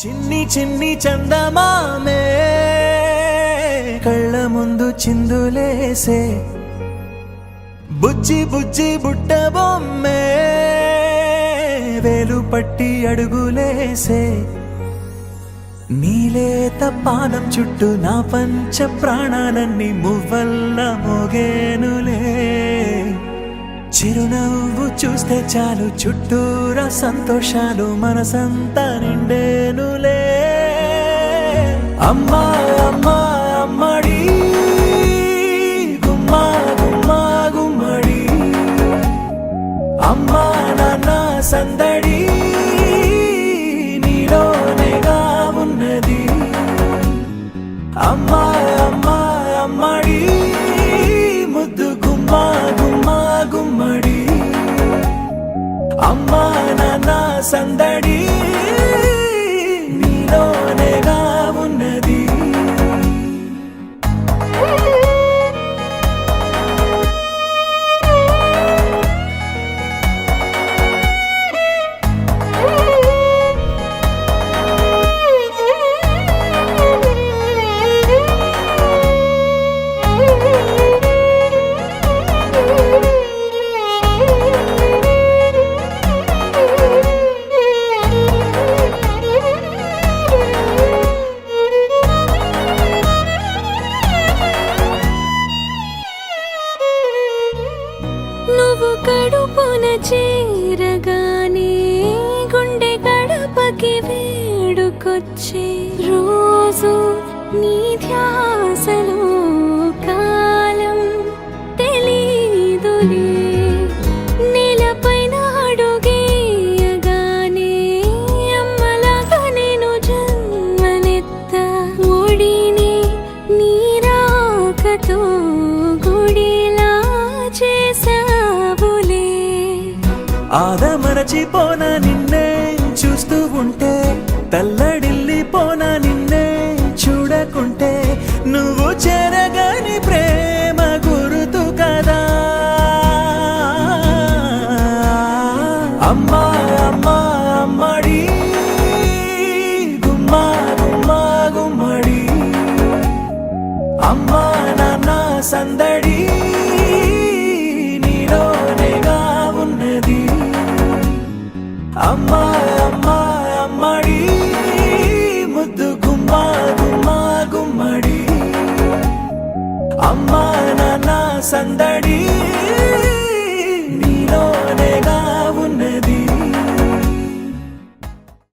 చిన్ని చిన్ని చందమామే కళ్ళ ముందు చిందులేసే బుజ్జి బుజ్జి బుట్ట బొమ్మే వేలు పట్టి అడుగులేసే నీలేత పానం చుట్టూ నా పంచ ప్రాణాలన్నీ మువ్వల్ల మోగేనులే చిరునవ్వు చూస్తే చాలు చుట్టూరా సంతోషాలు మనసంతా నిండేనులే అమ్మా అమ్మా అమ్మడి గుమ్మా గుమ్మా గుమ్మడి అమ్మా నాన్న సందడి నీలోనేగా ఉన్నది అమ్మా అమ్మా అమ్మడి ముద్దు గుమ్మా గుమ్మా గుమ్మడి అమ్మా నాన్న సందడి నీలోనేగా ఉన్నది నువ్వు కడుపున చేరగానే గుండె గడపకి వేడుకొచ్చే రోజు నీ ధ్యాసలో కాలం తెలీదులే నేలపైన అడుగేయగానే అమ్మలాగా నేను జన్మనెత్త ఒడిని నీ రాకతో గుడిలా చేసావులే ఆదమరచిపోనా నిన్నే చూస్తూ ఉంటే తల్లడిల్లిపోనా నిన్నే చూడకుంటే నువ్వు చెరగని ప్రేమ గురుతు కదా అమ్మా అమ్మా అమ్మడి గుమ్మా గుమ్మా గుమ్మడి అమ్మా నాన్న సందడి నీలోనేగా ఉన్నది అమ్మా అమ్మా అమ్మడి ముద్దు గుమ్మా గుమ్మా గుమ్మడి అమ్మా నాన్న సందడి